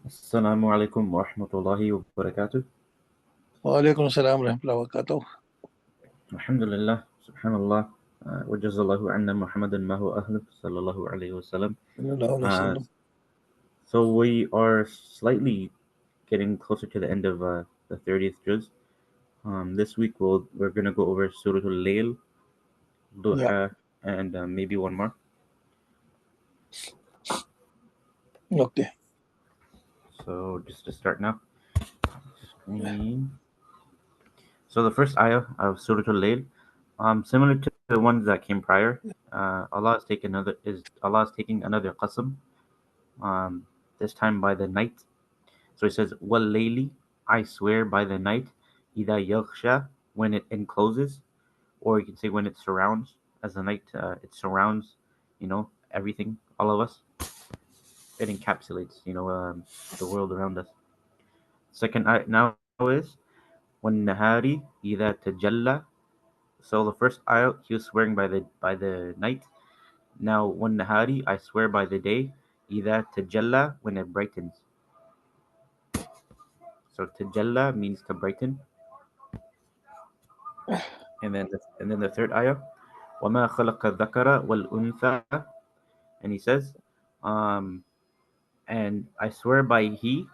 Assalamualaikum warahmatullahi wabarakatuh. وعليكم السلام ورحمة الله وبركاته. Alhamdulillah, subhanallah, wa jazallahu anna Muhammadan ma huwa ahlu, sallallahu alayhi wasallam. صلى الله عليه Uh, وسلم. so we are slightly getting closer to the end of the 30th juz. This week we're gonna go over Surah Al-Layl, Yeah. Duha, and maybe one more. Okay. So just to start now. Screen. So the first ayah of Surah Al-Layl, similar to the ones that came prior, Allah is taking another qasam, this time by the night. So it says, "Wal layli," I swear by the night, "Ida yaghsha," when it encloses, or you can say when it surrounds, as the night it surrounds, everything, all of us. It encapsulates, the world around us. Second ayat now is, "Wan nahari ida tajalla." So the first ayat he was swearing by the night. Now wan nahari, I swear by the day, ida tajalla, when it brightens. So tajalla means to brighten. And then the third ayah, وَمَا خَلَقَ الذَّكَرَ وَالْأُنثَى, and he says, um, and I swear by He,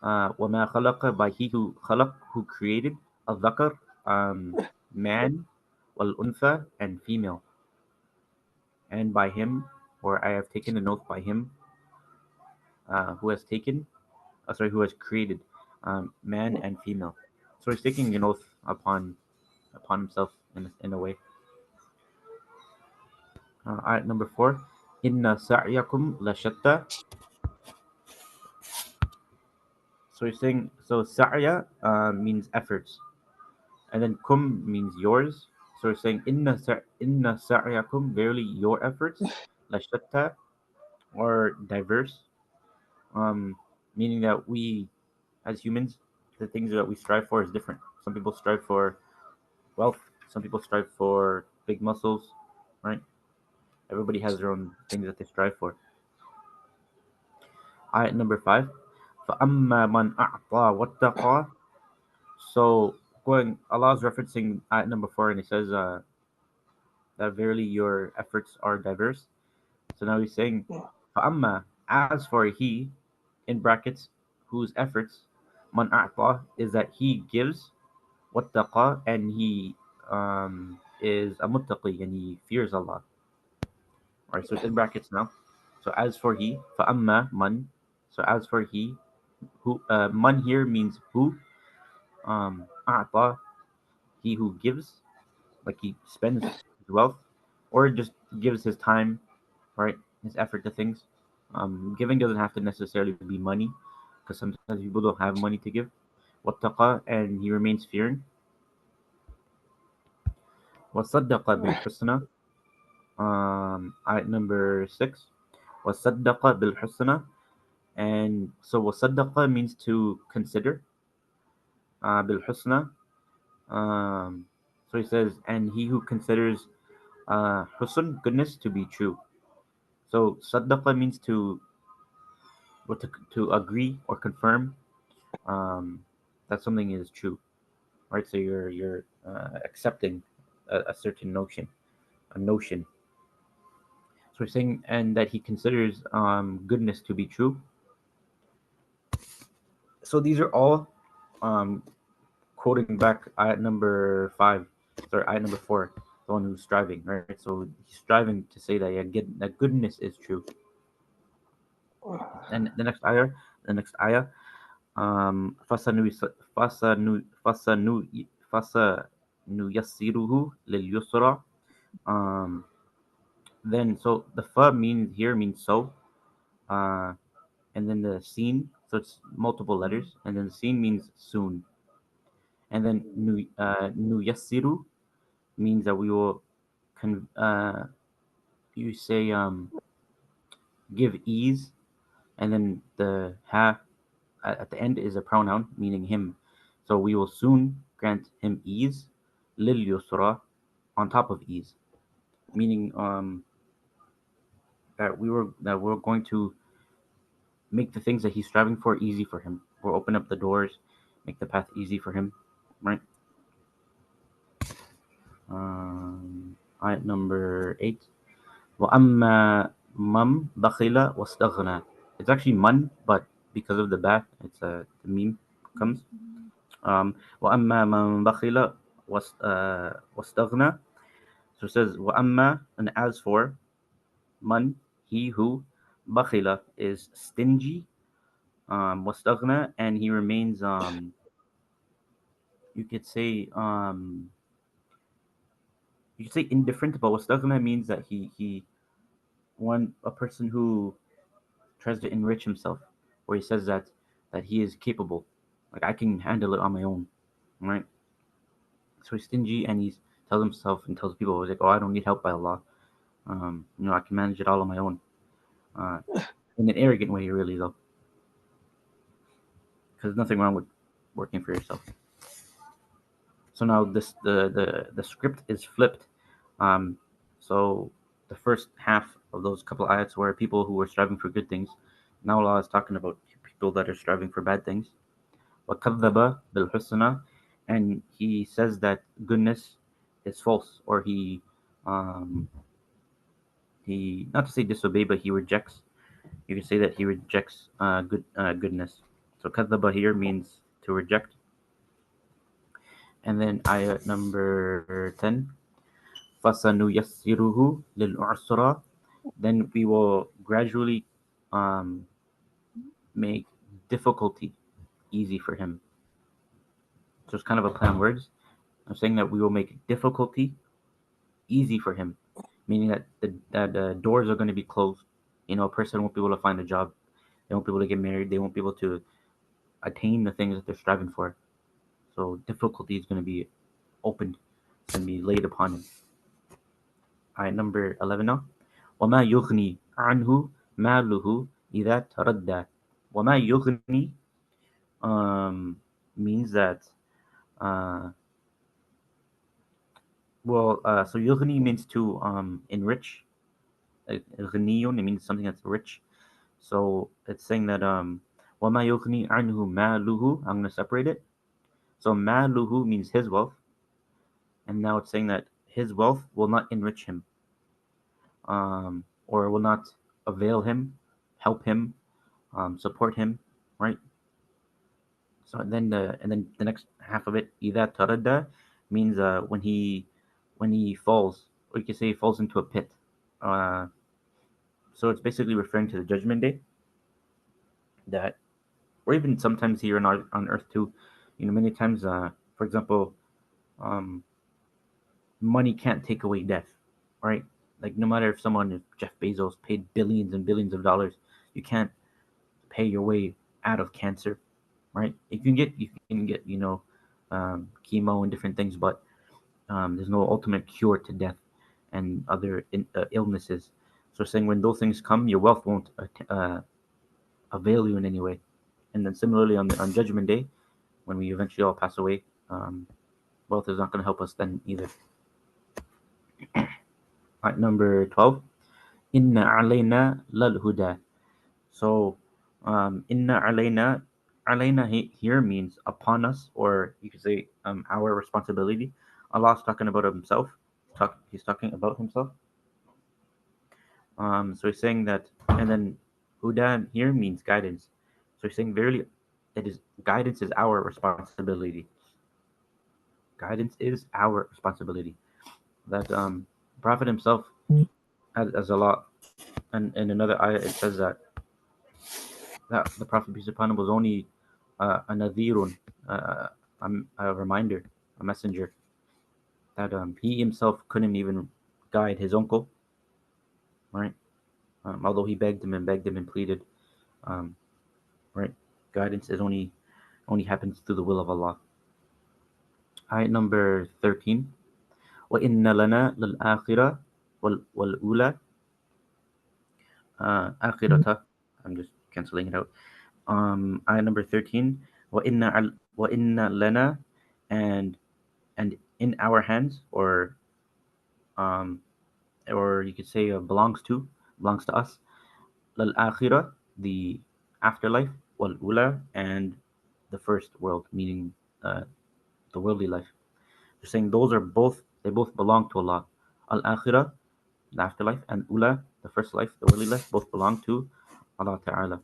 وَمَا خَلَقَ, by He who خَلَق, who created, الذَّكَر, man, وَالْأُنثَى, and female, and by Him, or I have taken an oath by Him, who has created man and female. So he's taking an oath upon himself in a way. Ayat number 4. Inna sa'yakum la shatta. So he's saying, so sa'ya means efforts, and then kum means yours. So he's saying, inna sa'yakum, verily your efforts, la shatta, or diverse, um, meaning that we, as humans, the things that we strive for is different. Some people strive for wealth, some people strive for big muscles, right? Everybody has their own things that they strive for. Ayat number 5. فَأَمَّا مَنْ أَعْطَى وَاتَّقَى. So Allah is referencing ayat number 4, and He says that verily your efforts are diverse. So now He's saying, فَأَمَّا, as for he, in brackets, whose efforts, man a'ta, is that he gives, wattaqa, and he is a muttaqi, and he fears Allah. Alright, so it's in brackets now. So as for he, فَأَمَّا man, so as for he, who man here means who, a'ta, he who gives, like he spends his wealth, or just gives his time, right, his effort to things. Giving doesn't have to necessarily be money, because sometimes people don't have money to give. Wattaqa, and he remains fearing. Wasaddaqa bil husna. Ayat number 6. Wasaddaqa bil husna. And so wasaddaqa means to consider. Bil husna. So he says, and he who considers husn, goodness, to be true. So saddaqa means to agree or confirm that something is true, right? So you're accepting a certain notion. So we're saying, and that he considers goodness to be true. So these are all um, quoting back ayat number 5, sorry, ayat number 4, the one who's striving, right? So he's striving to say that, yeah, that goodness is true. And the next ayah, fasanu fasanu fasanu fasanu yassiruhu lil yusra. Um, then so the fa means so, uh, and then the scene, so it's multiple letters, and then the scene means soon, and then nu yassiru means that we will you say give ease, and then the ha at the end is a pronoun meaning him. So we will soon grant him ease, lil yusra, on top of ease, meaning that we're going to make the things that he's striving for easy for him, or open up the doors, make the path easy for him, right? Ayat number 8. وَأَمَّا مَنْ بَخِلَ وَاسْتَغْنَى. It's actually man, but because of the ba, it's the meme comes. وَأَمَّا مَنْ بَخِلَ وَاسْتَغْنَى. So it says وَأَمَّا, and as for man, he who, bakhila is stingy, wastaghna, and he remains you could say indifferent, but wastaghna means that he a person who tries to enrich himself, where he says that he is capable, like I can handle it on my own, right? So he's stingy, and he tells himself and tells people, he's like, oh, I don't need help by Allah, I can manage it all on my own, in an arrogant way, really, though, because there's nothing wrong with working for yourself. So now the script is flipped. So the first half of those couple ayats were people who were striving for good things. Now Allah is talking about people that are striving for bad things. وَكَذَّبَ بِالْحُسْنَى, and he says that goodness is false, or he not to say disobey, but he rejects. You can say that he rejects goodness. So كَذَّبَ here means to reject. And then ayat number 10. فَسَنُيَسِّرُهُ لِلْعُسْرَى. Then we will gradually make difficulty easy for him. So it's kind of a play on words. I'm saying that we will make difficulty easy for him, meaning that the doors are going to be closed. A person won't be able to find a job. They won't be able to get married. They won't be able to attain the things that they're striving for. So difficulty is going to be opened. It's going to be laid upon him. Ayat number 11 now. وَمَا يُغْنِي عَنْهُ مَالُهُ إِذَا تَرَدَّى. وَمَا يُغْنِي means that so yughni means to enrich. Ghaniyun, it means something that's rich. So it's saying that وَمَا يُغْنِي عَنْهُ مَالُهُ. I'm going to separate it. So مَالُهُ means his wealth, and now it's saying that his wealth will not enrich him, or will not avail him, help him, support him, right? So then the next half of it, إِذَا تَرَدَّى, means when he falls, or you could say he falls into a pit. So it's basically referring to the Judgment Day, that, or even sometimes here on earth too. Many times, for example, money can't take away death, right? Like no matter if Jeff Bezos paid billions and billions of dollars, you can't pay your way out of cancer, right? You can get chemo and different things, but there's no ultimate cure to death and other illnesses. So saying when those things come, your wealth won't avail you in any way. And then similarly on Judgment Day, when we eventually all pass away, wealth is not going to help us then either. Right, number 12. Inna alayna lal huda. So inna alayna here means upon us, or you could say our responsibility. Allah's talking about himself. He's talking about himself. So he's saying that, and then huda here means guidance. So he's saying verily, guidance is our responsibility. Guidance is our responsibility. That Prophet himself, as Allah, and in another ayah it says that the Prophet peace upon him was only a nadhirun, a reminder, a messenger. That he himself couldn't even guide his uncle, right? Although he begged him and pleaded, right? Guidance is only happens through the will of Allah. Ayat number 13. وَإِنَّ لَنَا لَلْآخِرَةَ وَالْأُولَى. Akhirata. I'm just canceling it out. Ayat number 13. وَإِنَّ لَنَا, and in our hands, or you could say belongs to us. لَلْآخِرَةَ, the afterlife, wal ula, and the first world, meaning the worldly life. They're saying they both belong to Allah. Al akhirah, the afterlife, and ula, the first life, the worldly life, both belong to Allah Ta'ala.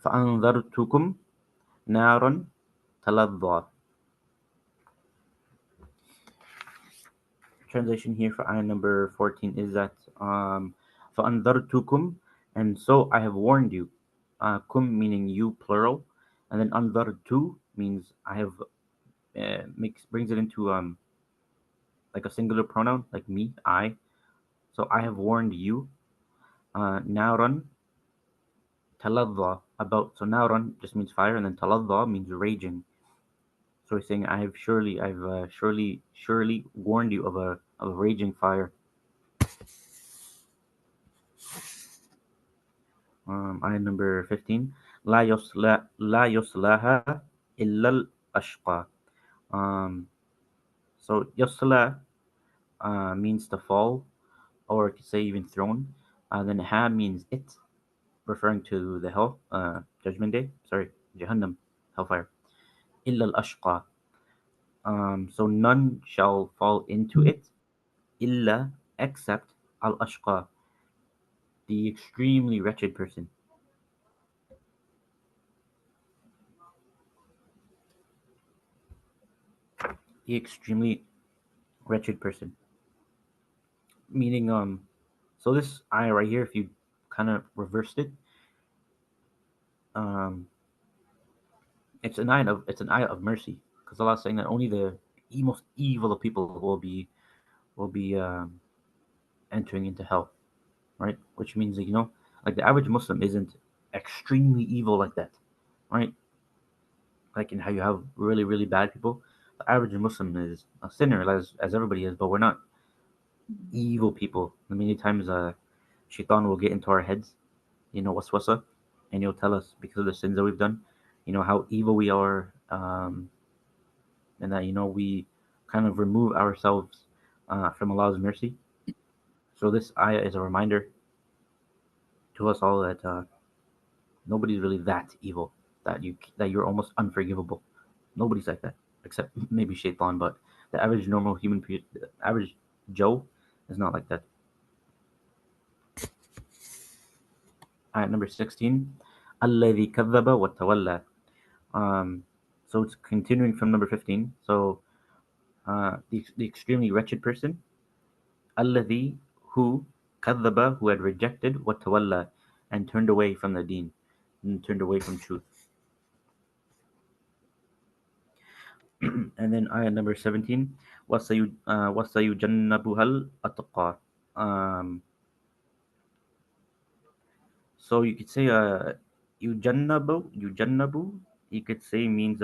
فَأَنذَرْتُكُمْ نَارًا تَلَظَّى. Translation here for ayah number 14 is that فَأَنذَرْتُكُمْ, and so I have warned you. Kum meaning you, plural, and then anzartu means I have brings it into like a singular pronoun, like me, I. So I have warned you. Naran taladha, about, so naran just means fire, and then taladha means raging. So he's saying I've surely warned you of a raging fire. Ayah number 15. La yuslaha illa al-ashqa. Um, so yusla means to fall, or you could say even thrown. Then ha means it, referring to the hell, judgment day. Sorry, Jahannam, hellfire. Illa al-ashqa. So none shall fall into it, illa, except al-ashqa, the extremely wretched person. The extremely wretched person. Meaning, so this ayah right here, if you kind of reversed it, um, it's an ayah of mercy, because Allah is saying that only the most evil of people will be entering into hell, right? Which means that, like the average Muslim isn't extremely evil like that, right? Like in how you have really really bad people, the average Muslim is a sinner as everybody is, but we're not evil people. Many times, shaitan will get into our heads, waswasa, and he'll tell us because of the sins that we've done, how evil we are, and that we kind of remove ourselves from Allah's mercy. So this ayah is a reminder to us all that nobody's really that evil, that you're almost unforgivable. Nobody's like that except maybe shaitan, but the average normal the average Joe is not like that. Ayat number 16. الَّذِي كَذَّبَ وَتَوَلَّى. So it's continuing from number 15. So the extremely wretched person, الَّذِي, who, كَذَّبَ, who had rejected, وَتَوَلَّى, and turned away from the deen, and turned away from truth. And then ayat number 17. وَسَيُجَنَّبُهَا الْأَتْقَى. So you could say yujannabu, you could say means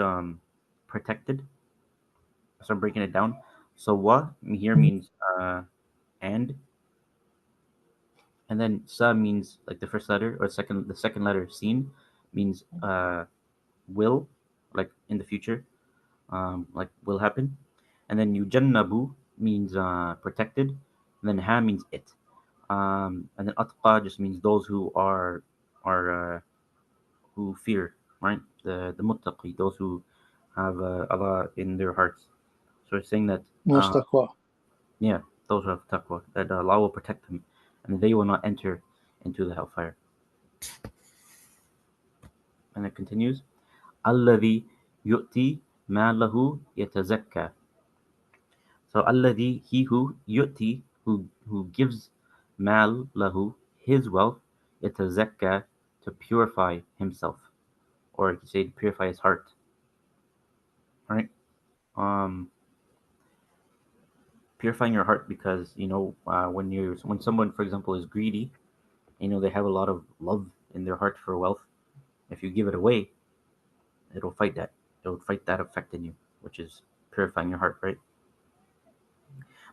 protected. So I'm breaking it down. So wa here means and then sa means like the first letter, or the second letter, sin means will, like in the future, like will happen. And then yujannabu means protected, and then ha means it. And then atqa just means those are who fear, right? The muttaqi, those who have Allah in their hearts. So it's saying that Mustaqwa. yeah, those who have taqwa, that Allah will protect them, and they will not enter into the hellfire. And it continues, الذي يؤتي ماله يتزكى. So الذي, he who, يؤتي, who gives, mal lahu, his wealth, يتزكى, to purify himself, or you could say to purify his heart, right? Um, Purifying your heart, because when someone, for example, is greedy, they have a lot of love in their heart for wealth. If you give it away, it'll fight that. It'll fight that effect in you, which is purifying your heart, right?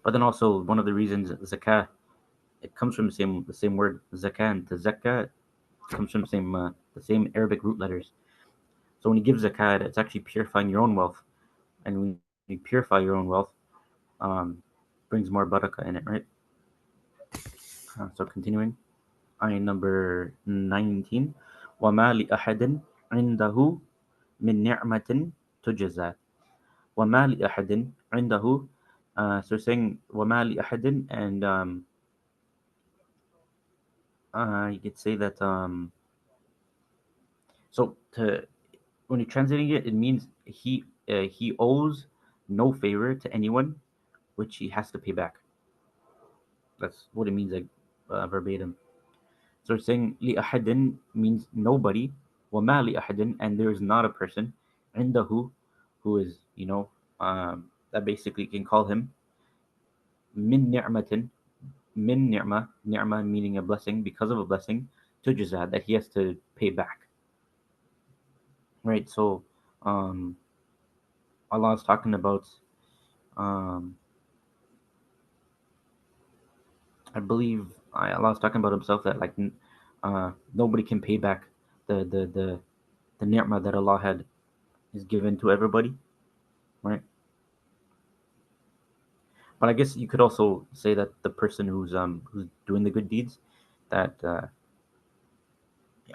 But then also one of the reasons zakah, it comes from the same word zakah, and tazakka comes from the same Arabic root letters. So when you give zakat, it's actually purifying your own wealth, and when you purify your own wealth, um, brings more barakah in it, right? So continuing, Ayah number 19. وَمَا لِأَحَدٍ عِنْدَهُ مِنْ نِعْمَةٍ تُجْزَى. وَمَا لِأَحَدٍ عِنْدَهُ. So saying وَمَا لِأَحَدٍ, and you could say that so to when you're translating it, it means he owes no favor to anyone which he has to pay back. That's what it means, like verbatim. So it's saying li ahadin means nobody, wa ma li ahadin, and there is not a person, indahu, who is, that basically can call him min ni'matin, min ni'ma meaning a blessing, because of a blessing, tujza, that he has to pay back. Right? So um, Allah is talking about, um, I believe Allah is talking about himself, that like nobody can pay back the ni'mah that Allah had is given to everybody, right? But I guess you could also say that the person who's doing the good deeds, that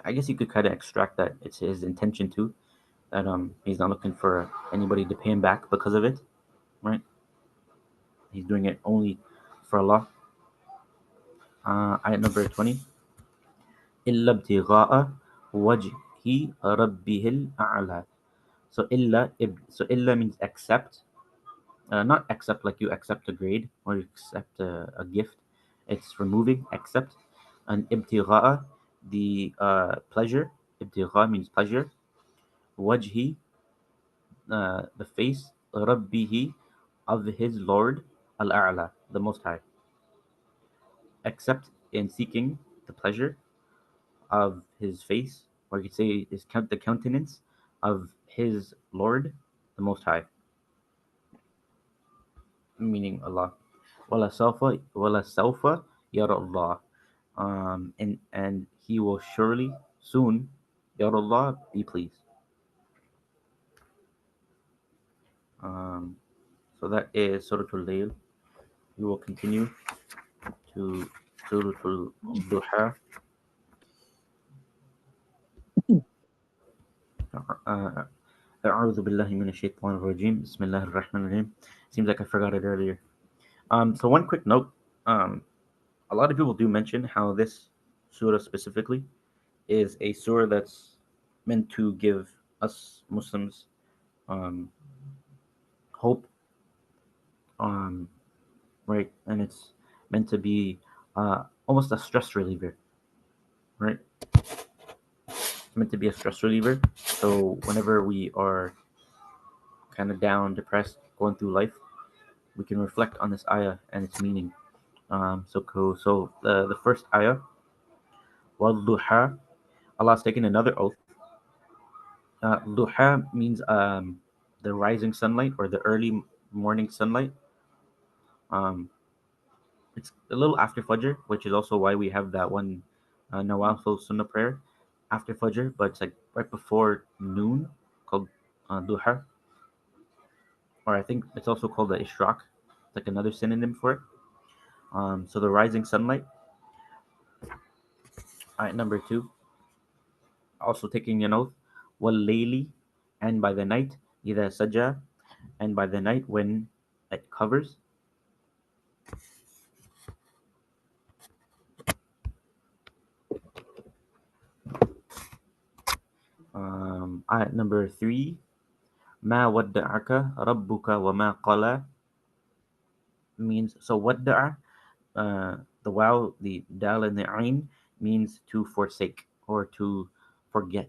I guess you could kind of extract that it's his intention too, that he's not looking for anybody to pay him back because of it, right? He's doing it only for Allah. Ayat number 20. إِلَّا ابْتِغَاءَ وَجْهِ رَبِّهِ الْأَعْلَى. So illa means accept, not accept like you accept a grade or you accept a gift. It's removing accept. And ibtigha'a, the pleasure. Ibtigha means pleasure. Wajhi, the face. Rabbihi, of his Lord. Al-A'la, the Most High. Accept in seeking the pleasure of his face, or you could say the countenance of his Lord, the Most High, meaning Allah. وَلَسَوْفَ يَرَى اللَّهُ. And he will surely soon, Ya Allah, be pleased. Um, so that is Surah Al-Layl. We will continue to Surah Al-Duha. أعوذ بالله من الشيطان الرجيم بسم الله الرحمن الرحيم. Seems like I forgot it earlier. So one quick note. A lot of people do mention how this surah specifically is a surah that's meant to give us Muslims hope, right? And it's meant to be almost a stress reliever, right? It's meant to be a stress reliever. So whenever we are kind of down, depressed, going through life, we can reflect on this ayah and its meaning. So cool. So the first ayah, wal-duha, Allah's taken another oath. Duha means the rising sunlight or the early morning sunlight. It's a little after Fajr, which is also why we have that one Nawafil Sunnah prayer after Fajr, but it's like right before noon, called Duha. Or I think it's also called the Ishraq. It's like another synonym for it. So the rising sunlight. Ayat number 2, also taking an oath. Wal layli, and by the night. Ida saja, and by the night when it covers. Ayat number 3. Ma wadda'aka rabbuka wa ma qala, means, so wadda'a, the waw, the dal, and the ain means to forsake or to forget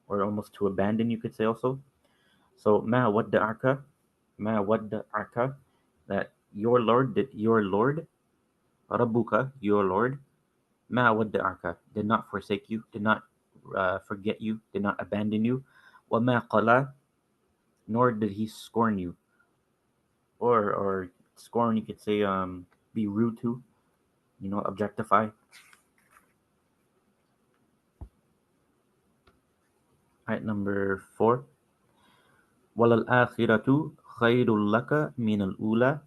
or almost to abandon, you could say also. So ma wadda'aka, that your Lord, rabbuka, your Lord, ma wadda'aka, did not forsake you, did not forget you, did not abandon you. Wa ma qala, nor did he scorn you, or scorn, you could say be rude to, objectify. Ayat number 4. Walal akhiratu khairul laka min al ula.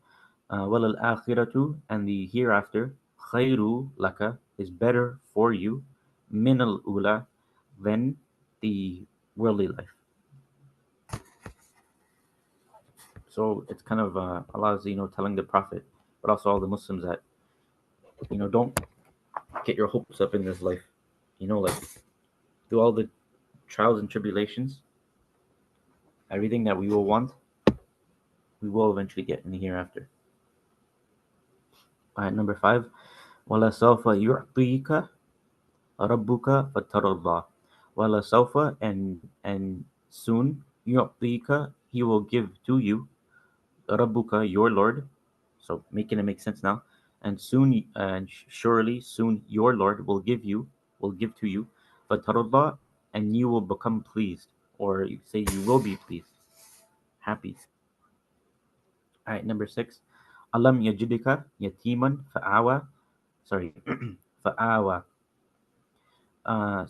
Walal akhiratu, and the hereafter, khairu laka, is better for you min al-ula than the worldly life. So it's kind of Allah's telling the Prophet, but also all the Muslims that don't get your hopes up in this life. Like through all the trials and tribulations, everything that we will want, we will eventually get in the hereafter. All right, number 5. وَلَا سَوْفَ يُعْطِيكَ رَبُّكَ فَتَرْضَى. وَلَا سَوْفَ and soon يُعْطِيكَ he will give to you رَبُّكَ your Lord. So making it make sense now. And soon and surely soon your Lord will give to you فَتَرْضَى and you will become pleased, or you say you will be pleased, happy. All right, number 6. Alam yajidika yatiman fa'awa. Sorry, fa'awa.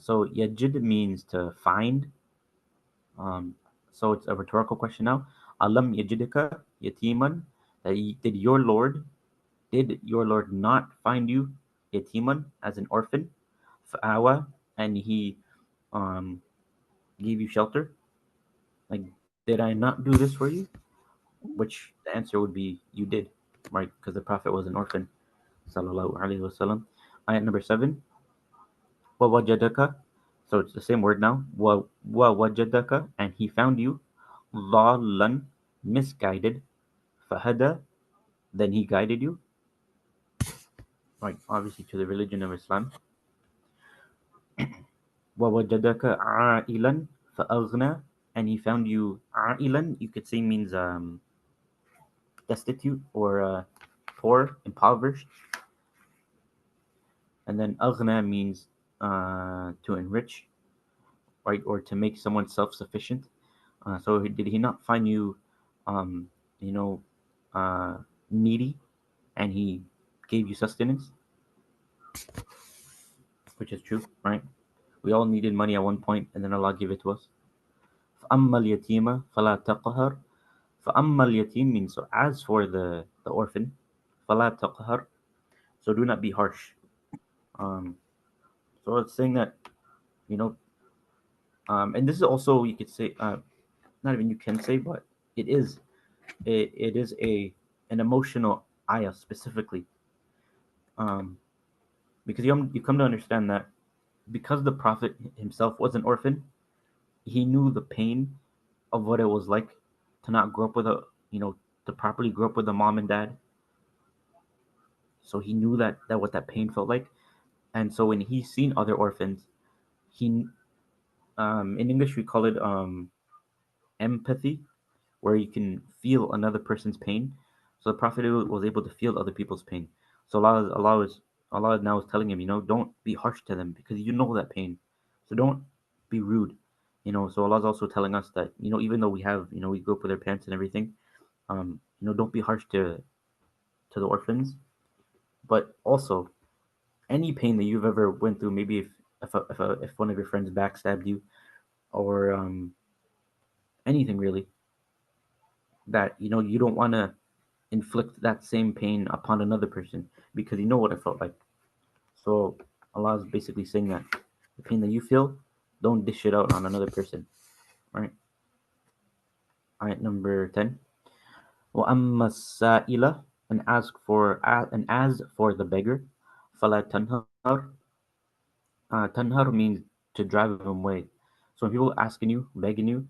So yajid means to find. Um, so it's a rhetorical question now. Alam yajidika yatiman. Did your Lord not find you yatiman as an orphan? Fa'awa, and he um gave you shelter. Like, did I not do this for you? Which the answer would be you did, right? Because the Prophet was an orphan. Sallallahu alaihi wasallam. Ayat number 7. Wa wajadaka. So it's the same word now. Wa wajadaka, and he found you dhallan, misguided. Fahada, then he guided you, right? Obviously to the religion of Islam. Wa wajadaka a'ilan fa'aghna, and he found you a'ilan. You could say means destitute or poor, impoverished. And then aghna means to enrich, right, or to make someone self-sufficient. So did he not find you, um, you know, uh, needy, and he gave you sustenance, which is true, right? We all needed money at one point, and then Allah gave it to us. فَأَمَّا الْيَتِيمَ فَلَا تَقْهَرْ. فَأَمَّا الْيَتِيم means, so as for the orphan, فَلَا تَقْهَرْ, so do not be harsh. Um, so it's saying that, you know, and this is also, you could say, not even you can say, but it is, it is an emotional ayah specifically, um, because you come to understand that because the Prophet himself was an orphan, he knew the pain of what it was like to not grow up with to properly grow up with a mom and dad. So he knew that what that pain felt like, and so when he's seen other orphans, he in English we call it empathy, where you can feel another person's pain. So the Prophet was able to feel other people's pain. So Allah now is telling him, don't be harsh to them because you know that pain. So don't be rude. So Allah is also telling us that, even though we grew up with our parents and everything, don't be harsh to the orphans. But also, any pain that you've ever went through, maybe if one of your friends backstabbed you, or anything really, that you don't want to inflict that same pain upon another person because you know what it felt like. So Allah is basically saying that the pain that you feel, don't dish it out on another person. Right? Ayat number 10. وَأَمَّا السَّائِلَ, and as for the beggar, فَلَا تَنْهَرْ. Tanhar means to drive him away. So when people asking you, begging you,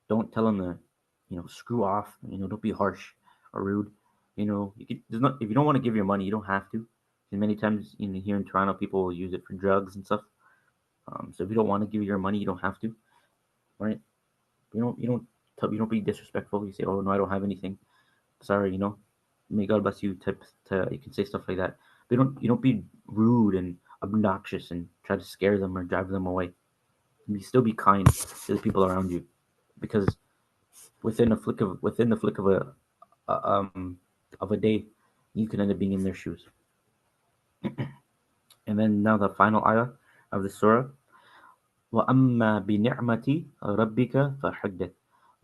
don't tell them to, screw off. Don't be harsh or rude. There's not, if you don't want to give your money, you don't have to. And many times here in Toronto, people will use it for drugs and stuff. So if you don't want to give your money, you don't have to, right? You don't be disrespectful. You say, oh no, I don't have anything. Sorry, may God bless you. You can say stuff like that. But you don't be rude and obnoxious and try to scare them or drive them away. You still be kind to the people around you, because within the flick of a day, you can end up being in their shoes. And then now the final ayah of the surah. وَأَمَّا بِنِعْمَةِ رَبِّكَ فَحَدِّثْ.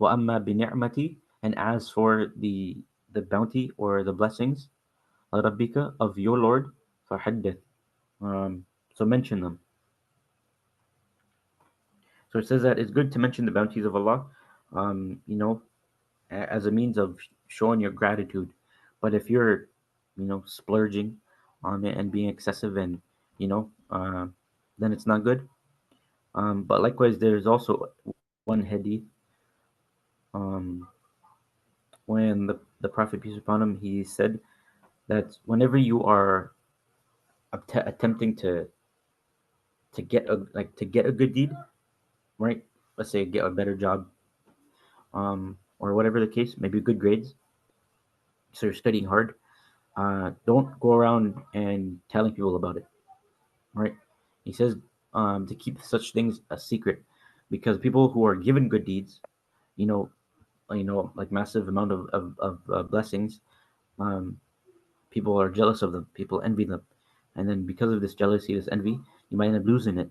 وَأَمَّا بِنِعْمَةِ, and as for the bounty or the blessings, رَبِّكَ, of your Lord, فَحَدِّثْ. So mention them. So it says that it's good to mention the bounties of Allah, you know, as a means of showing your gratitude. But if you're, splurging on it and being excessive and, you know, then it's not good. But likewise, there's also one hadith um, when the Prophet peace be upon him, he said that whenever you are attempting to get a good deed, right? Let's say get a better job, or whatever the case, maybe good grades. So you're studying hard. Don't go around and telling people about it, right? He says to keep such things a secret, because people who are given good deeds, you know, like massive amount of blessings, um, people are jealous of them. People envy them, and then because of this jealousy, this envy, you might end up losing it,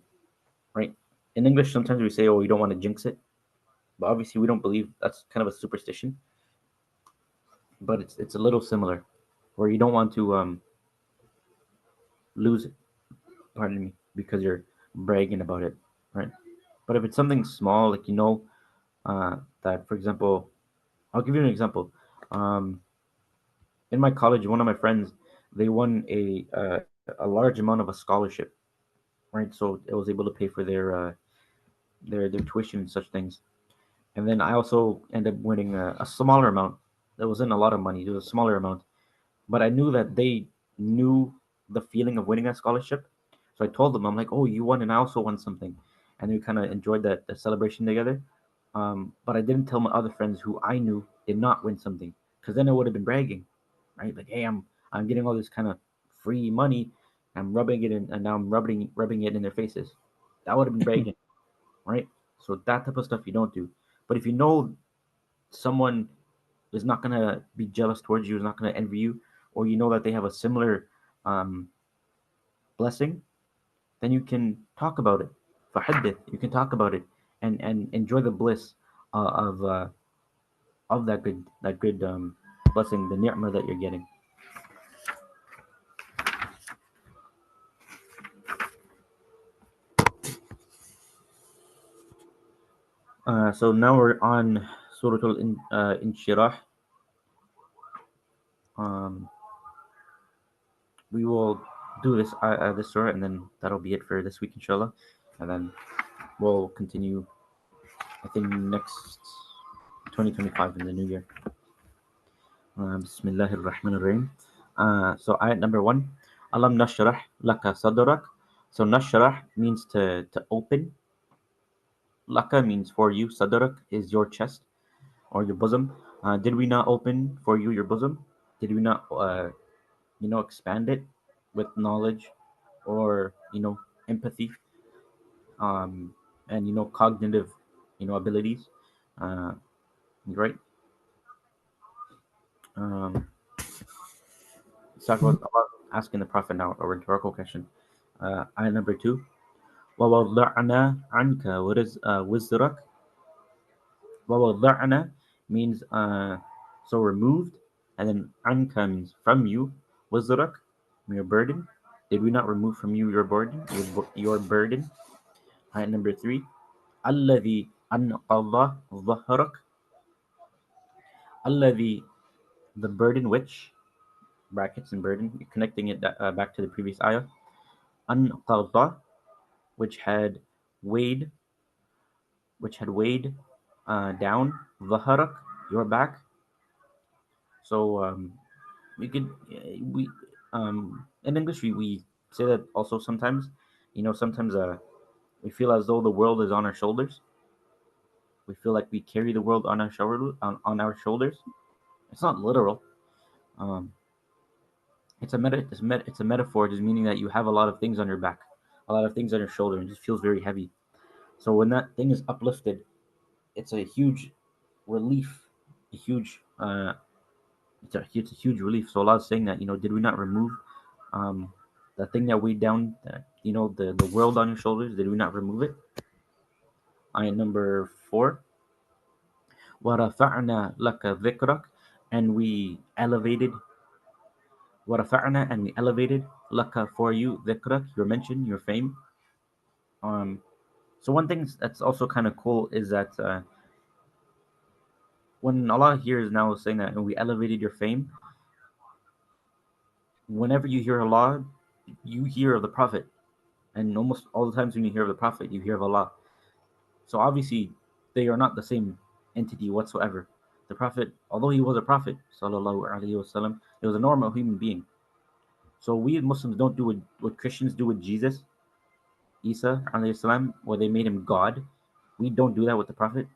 right? In English, sometimes we say, "Oh, you don't want to jinx it," but obviously, we don't believe that's kind of a superstition. But it's a little similar, where you don't want to lose it. Pardon me, because you're bragging about it, right? But if it's something small, like that, for example, I'll give you an example. Um, in my college, one of my friends, they won a large amount of a scholarship, right? So it was able to pay for their tuition and such things. And then I also ended up winning a smaller amount. It wasn't a lot of money; it was a smaller amount. But I knew that they knew the feeling of winning a scholarship. So I told them, I'm like, "Oh, you won, and I also won something," and we kind of enjoyed that celebration together. But I didn't tell my other friends who I knew did not win something, because then I would have been bragging, right? Like, hey, I'm getting all this kind of free money, I'm rubbing it in, and now I'm rubbing it in their faces. That would have been bragging, right? So that type of stuff you don't do. But if you know someone is not gonna be jealous towards you, is not gonna envy you, or you know that they have a similar um, blessing, then you can talk about it. فحدث, you can talk about it and enjoy the bliss of that good blessing, the ni'mah that you're getting. So now we're on Surah Al-Inshirah. Um, we will do this surah, and then that'll be it for this week, inshallah. And then we'll continue, I think, next 2025 in the new year. Bismillahir Rahmanir Rahim. So ayat number 1. Alam nashrah laka sadrak. So nashrah means to open. Laka means for you. Sadrak is your chest or your bosom. Did we not open for you your bosom? Did we not, expand it with knowledge or, empathy, um, and, cognitive, abilities? Uh, right? Um, let's talk about asking the Prophet now a rhetorical question. Ayat number 2. وَوَضَعْنَا عَنْكَ وِزْرَكَ. وَوَضَعْنَا means so removed, and then anka means from you, wizrak, your burden. Did we not remove from you your burden? Your burden. Ayat number 3. الذي أنقض ظهرك. الذي, the burden which, brackets and burden, you're connecting it back to the previous ayah. أنقض, which had weighed, down, ظهرك, your back. So we could we in English we say that also sometimes. Sometimes we feel as though the world is on our shoulders. We feel like we carry the world on our shoulders. It's not literal. Um, it's a metaphor, just meaning that you have a lot of things on your back, a lot of things on your shoulder, and it just feels very heavy. So when that thing is uplifted, it's a huge relief, a huge it's a huge relief. So Allah is saying that, did we not remove um, the thing that weighed down, the world on your shoulders? Did we not remove it? Ayat number 4. وَرَفَعْنَا لَكَ ذِكْرَكَ, and we elevated. وَرَفَعْنَا, and we elevated laka for you, dhikrak, your mention, your fame. Um, so one thing that's also kind of cool is that when Allah here is now saying that, and we elevated your fame, whenever you hear Allah, you hear of the Prophet. And almost all the times when you hear of the Prophet, you hear of Allah. So obviously, they are not the same entity whatsoever. The Prophet, although he was a Prophet, sallallahu alaihi wasallam, he was a normal human being. So we Muslims don't do what Christians do with Jesus, Isa alayhi salam, where they made him God. We don't do that with the Prophet.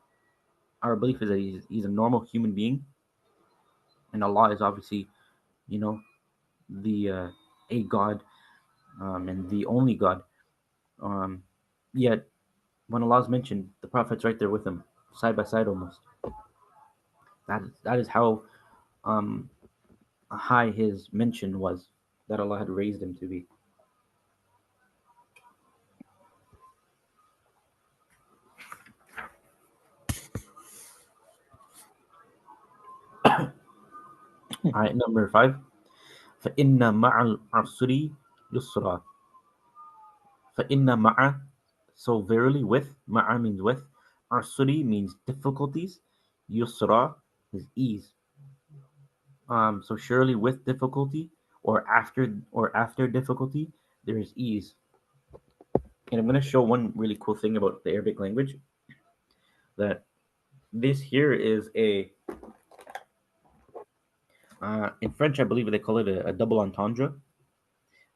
Our belief is that he's a normal human being, and Allah is obviously, you know, the a God, and the only God. Um, Yet when Allah is mentioned, the Prophet's right there with him, side by side almost. That is how um, high his mention was, that Allah had raised him to be. Ayat number 5. فَإِنَّ مَعَ الْعُسْرِ يُسْرًا. فَإِنَّ مَعَ, so verily with, ma'a means with, usri means difficulties, yusra is ease. So surely with difficulty, or after difficulty, there is ease. And I'm going to show one really cool thing about the Arabic language, that this here is a in French, I believe they call it a double entendre.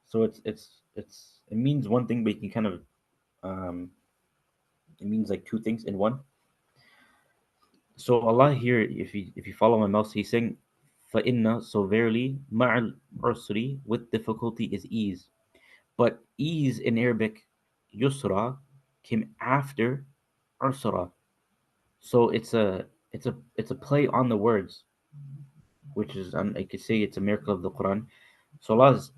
So it means one thing, but you can kind of um, it means like two things in one. So Allah here, if you follow my mouse, He's saying, "Fa'inna," so verily, ma'al usri, with difficulty is ease. But ease in Arabic, yusra, came after usra. So it's a play on the words, which is, I could say it's a miracle of the Quran. So Allah's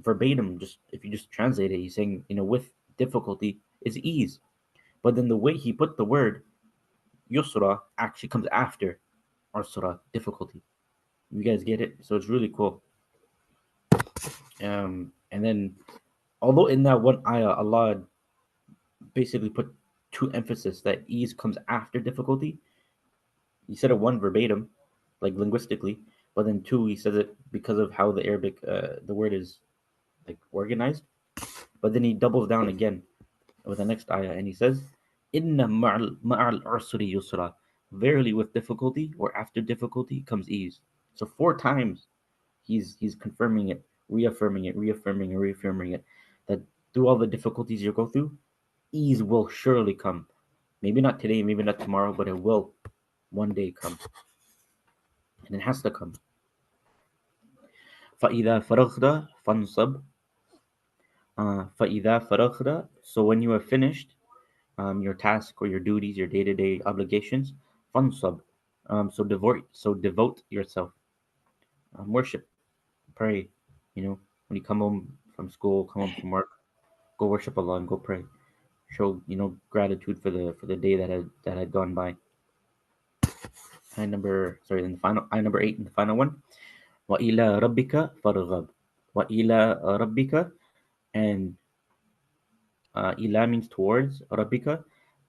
verbatim, just if you just translate it, He's saying, with difficulty is ease. But then the way He put the word yusra actually comes after usra, difficulty. You guys get it? So it's really cool. And then, although in that one ayah, Allah basically put two emphasis that ease comes after difficulty. He said it one verbatim, like linguistically, but then two, he says it because of how the Arabic, the word is like organized. But then he doubles down again with the next ayah, and he says, "Inna ma'al usri yusra." Verily, with difficulty or after difficulty comes ease. So four times he's confirming it, reaffirming it, reaffirming and reaffirming it, that through all the difficulties you go through, ease will surely come. Maybe not today, maybe not tomorrow, but it will one day come. And it has to come. فَإِذَا فَرَغْتَ فَانْصَبْ. فَإِذَا فَرَغْتَ, so when you have finished your task or your duties, your day-to-day obligations, fansab, so devote yourself, worship, pray. When you come home from school, come home from work, go worship Allah and go pray. Show gratitude for the day that had gone by. Eye number 8, and the final one. Wa ila rabbika farghab. Wa ila rabbika, and ila means towards, rabbika,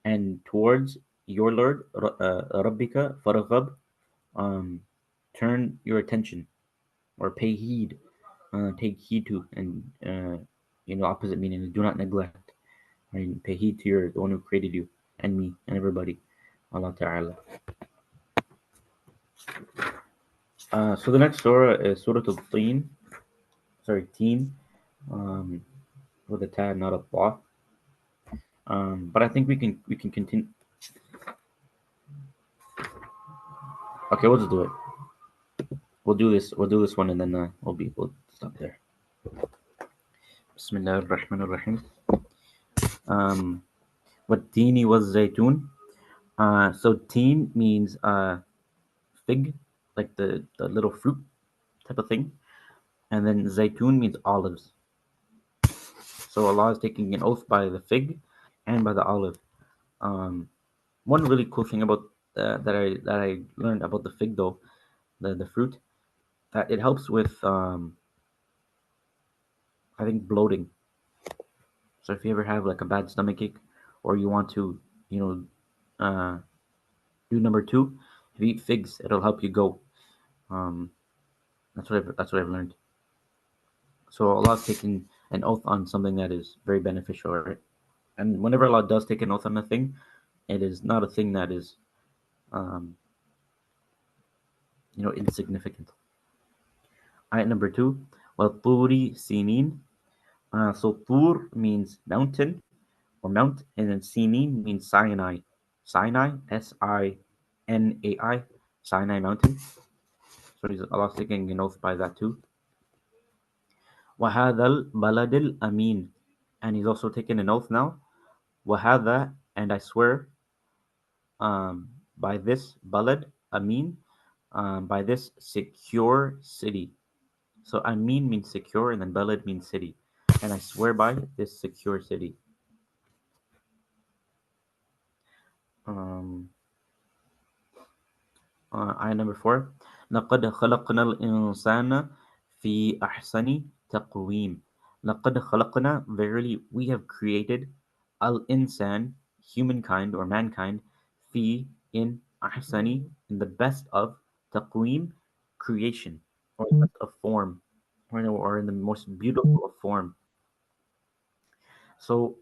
and towards your Lord, rabbika farghab, um, turn your attention, or pay heed, take heed to, and opposite meaning, do not neglect. Right? Pay heed to the one who created you and me and everybody, Allah Ta'ala. So the next surah is Surah Al-Teen, Teen, with a ta, not a ba. But I think we can continue. Okay, we'll just do it. We'll do this one, and then we'll stop there. Bismillah ar-Rahman ar-Rahim. What teeni was zaytun? So teen means fig, like the little fruit type of thing, and then zaytun means olives. So Allah is taking an oath by the fig and by the olive. One really cool thing about that I learned about the fig, though, the fruit, that it helps with I think bloating. So if you ever have like a bad stomach ache, or you want to, you know, do number two, if you eat figs, it'll help you go. Um, that's what I've learned. So Allah's taking an oath on something that is very beneficial, right? And whenever Allah does take an oath on a thing, it is not a thing that is, um, insignificant. Ayat number two, وَالطُّورِ سِنِينَ. So Tur means mountain or mount, and then Sinin means Sinai. Sinai, Sinai, Sinai mountain. So Allah's taking an oath by that too. وَهَذَا الْبَلَدِ الْأَمِينَ. And he's also taken an oath now. وَهَذَا, and I swear by this balad, Amin, by this secure city. So Amin means secure, and then balad means city. And I swear by this secure city. Um, Ayah number 4. لَقَدْ خَلَقْنَا الْإِنسَانَ فِي أَحْسَنِ تَقْوِيمٍ. لَقَدْ خَلَقْنَا, verily we have created, al-insan, humankind or mankind, fi, in, ahsani, in the best of, taqweem, creation, or the best of form, or in the most beautiful of form. So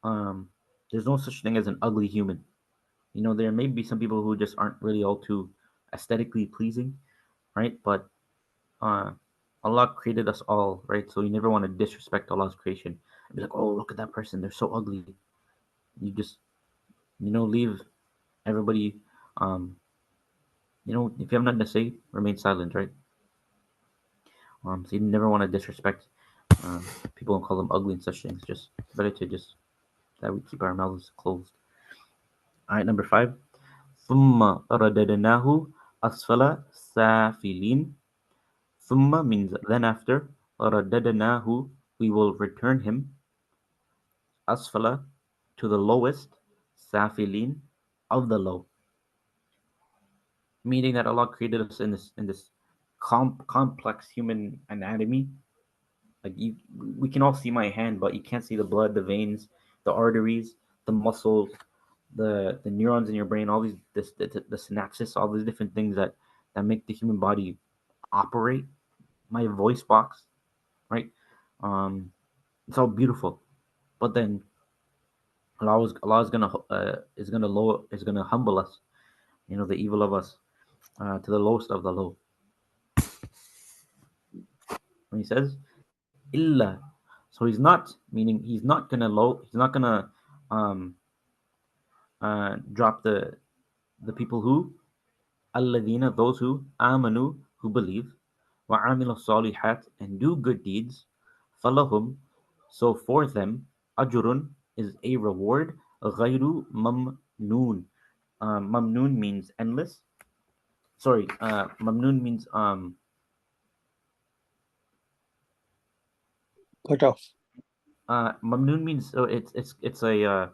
there's no such thing as an ugly human. There may be some people who just aren't really all too aesthetically pleasing, right? But uh, Allah created us all, right? So you never want to disrespect Allah's creation and be like, oh, look at that person, they're so ugly. You just, leave everybody. If you have nothing to say, remain silent, right? So you never want to disrespect people and call them ugly and such things. Just better to just that we keep our mouths closed. All right, number 5. ثم رددناه أسفل سافلين. Thumma means then after. Radadnahu, we will return him. Asfala, to the lowest. Safilin, of the low. Meaning that Allah created us in this complex human anatomy. Like we can all see my hand, but you can't see the blood, the veins, the arteries, the muscles, the neurons in your brain, all these the synapses, all these different things that make the human body operate. My voice box, right? It's all beautiful, but then Allah is gonna humble us, the evil of us, to the lowest of the low. When He says illa, so He's not meaning He's not gonna um, drop the people who alladina, those who amanu, who believe, wa amila salihat, and do good deeds, falahum, so for them, ajrun, is a reward, ghayru mamnoon. Mamnoon means endless. Sorry, mamnoon means Cut off. mamnoon means, so it's a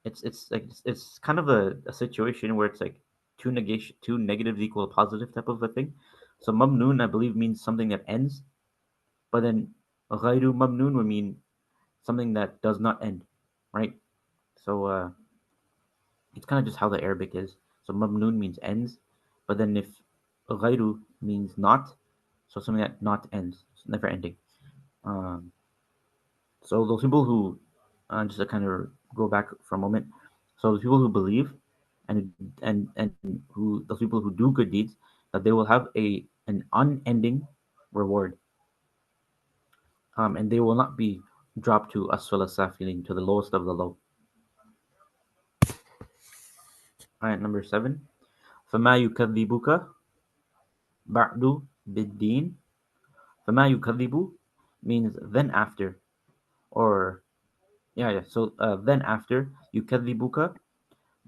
it's like it's kind of a situation where it's like two negatives equal a positive type of a thing. So mamnoon, I believe, means something that ends, but then ghayru mamnoon would mean something that does not end, right? So it's kind of just how the Arabic is. So mamnoon means ends, but then if ghayru means not, so something that not ends, it's never ending. Um, so those people who, just to kind of go back for a moment, so those people who believe and who those people who do good deeds, that they will have an unending reward, and they will not be dropped to asfala safilin, to the lowest of the low. Ayat number 7. فما يكذبك بعد بالدين. فما يكذب means then after, or yeah. So then after, يكذبك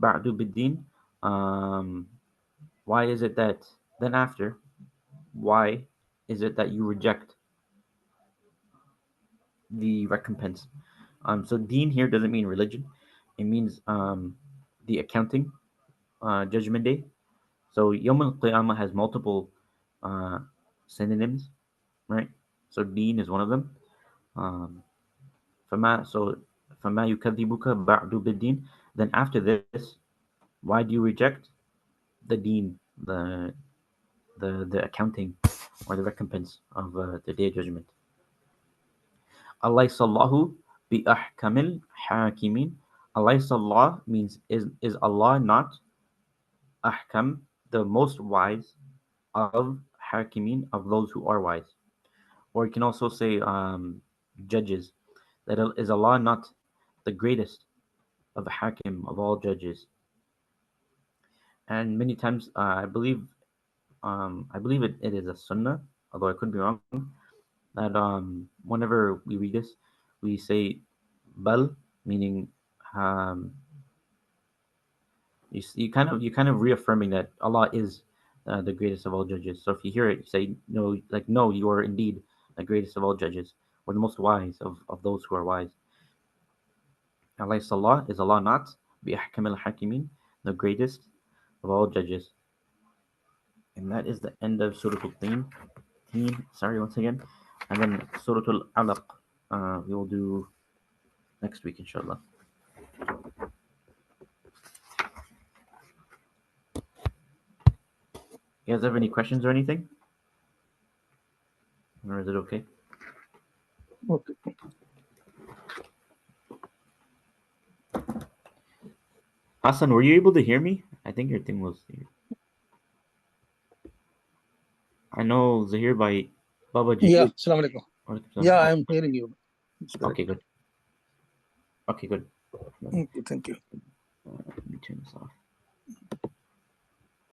بعد بالدين. Um, why is it that then after? Why is it that you reject the recompense? So deen here doesn't mean religion; it means the accounting, judgment day. So Yawm al-Qiyamah has multiple uh, synonyms, right? So deen is one of them. So فَمَا يُكَذِّبُكَ بَعْدُ بِالدِّينِ. Then after this, why do you reject the deen, the accounting or the recompense of the Day of Judgment? Alaysallahu bi ahkamil hakimin. Alaysallah means is Allah not ahkam, the most wise of hakimin, of those who are wise? Or you can also say judges. That is Allah not the greatest of hakim, of all judges? And many times I believe it is a sunnah, although I could be wrong, that whenever we read this, we say bal, meaning um, you kind of reaffirming that Allah is the greatest of all judges. So if you hear it, you say no, like no, you are indeed the greatest of all judges, or the most wise of those who are wise. Allah is Allah not bi ahkam al hakimin, the greatest of all judges. And that is the end of Surah Al-Teen. Sorry, once again. And then Surah Al-Alaq, we will do next week, inshallah. You guys have any questions or anything? Or is it okay? Okay. Hassan, were you able to hear me? I think your thing was here. I know Zahir by Baba Ji. Yeah, Assalamualaikum. Yeah, I am hearing you. Okay, good. Okay, good. Okay, thank you. Let me turn this off.